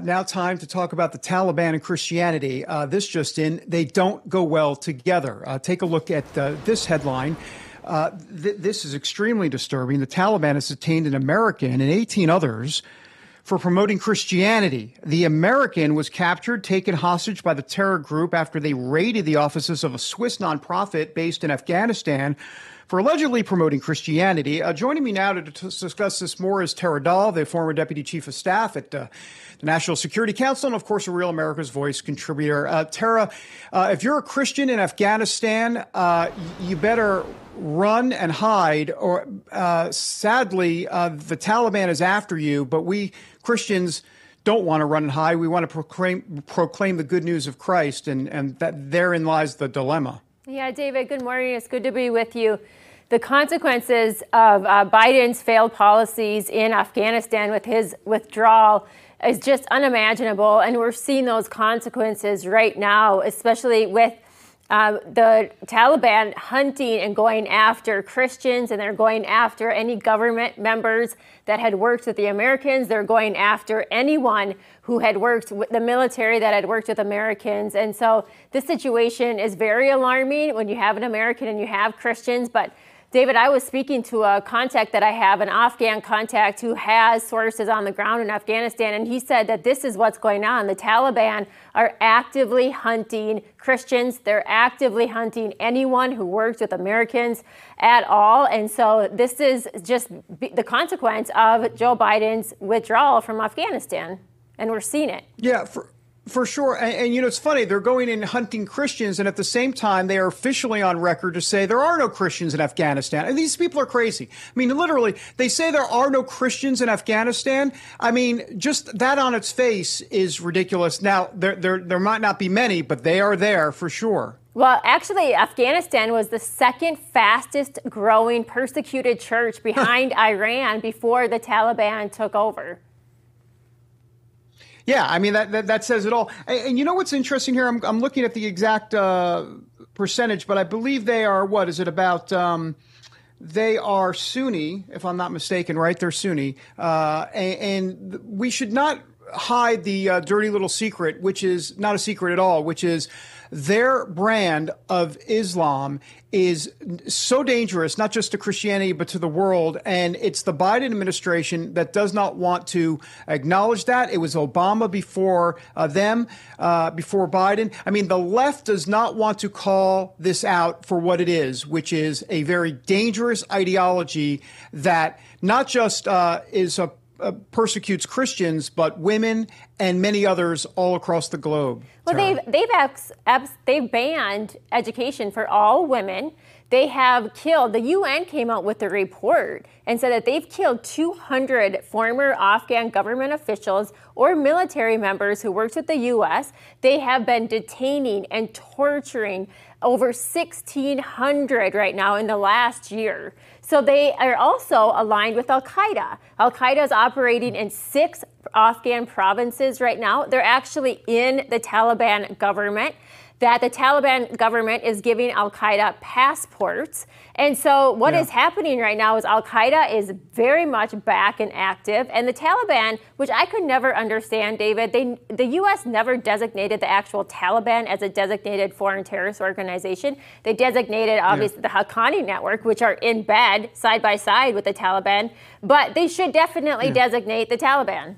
Now time to talk about the Taliban and Christianity. This just in, they don't go well together. Take a look at this headline. This is extremely disturbing. The Taliban has detained an American and 18 others for promoting Christianity. The American was captured, taken hostage by the Tera group after they raided the offices of a Swiss nonprofit based in Afghanistan for allegedly promoting Christianity. Joining me now to discuss this more is Tera, Dahl, the former Deputy Chief of Staff at the National Security Council, and of course, a Real America's Voice contributor. Tera, if you're a Christian in Afghanistan, you better run and hide, or sadly, the Taliban is after you, but we Christians don't want to run and hide. We want to proclaim the good news of Christ, and that therein lies the dilemma. Yeah, David, good morning. It's good to be with you. The consequences of Biden's failed policies in Afghanistan with his withdrawal is just unimaginable. And we're seeing those consequences right now, especially with the Taliban hunting and going after Christians, and they're going after any government members that had worked with the Americans. They're going after anyone who had worked with the military that had worked with Americans. And so this situation is very alarming when you have an American and you have Christians. But David, I was speaking to a contact that I have, an Afghan contact who has sources on the ground in Afghanistan, and he said that this is what's going on. The Taliban are actively hunting Christians. They're actively hunting anyone who works with Americans at all. And so this is just the consequence of Joe Biden's withdrawal from Afghanistan, and we're seeing it. Yeah, for sure. And, you know, it's funny. They're going in hunting Christians, and at the same time, they are officially on record to say there are no Christians in Afghanistan. And these people are crazy. I mean, literally, they say there are no Christians in Afghanistan. I mean, just that on its face is ridiculous. Now, there might not be many, but they are there for sure. Well, actually, Afghanistan was the second fastest growing persecuted church behind Iran before the Taliban took over. Yeah, I mean, that says it all. And you know what's interesting here? I'm looking at the exact percentage, but I believe they are, what is it about? They are Sunni, if I'm not mistaken, right? They're Sunni. And we should not hide the dirty little secret, which is not a secret at all, which is their brand of Islam is so dangerous, not just to Christianity, but to the world. And it's the Biden administration that does not want to acknowledge that. It was Obama before before Biden. I mean, the left does not want to call this out for what it is, which is a very dangerous ideology that not just persecutes Christians, but women and many others all across the globe. Well, they've banned education for all women. They have killed, the UN came out with a report and said that they've killed 200 former Afghan government officials or military members who worked with the U.S. They have been detaining and torturing over 1,600 right now in the last year. So they are also aligned with Al-Qaeda. Al-Qaeda is operating in 6 Afghan provinces right now. They're actually in the Taliban government. That the Taliban government is giving Al-Qaeda passports. And so what is happening right now is Al-Qaeda is very much back and active. And the Taliban, which I could never understand, David, the U.S. never designated the actual Taliban as a designated foreign terrorist organization. They designated, obviously, the Haqqani network, which are in bed side by side with the Taliban. But they should definitely designate the Taliban.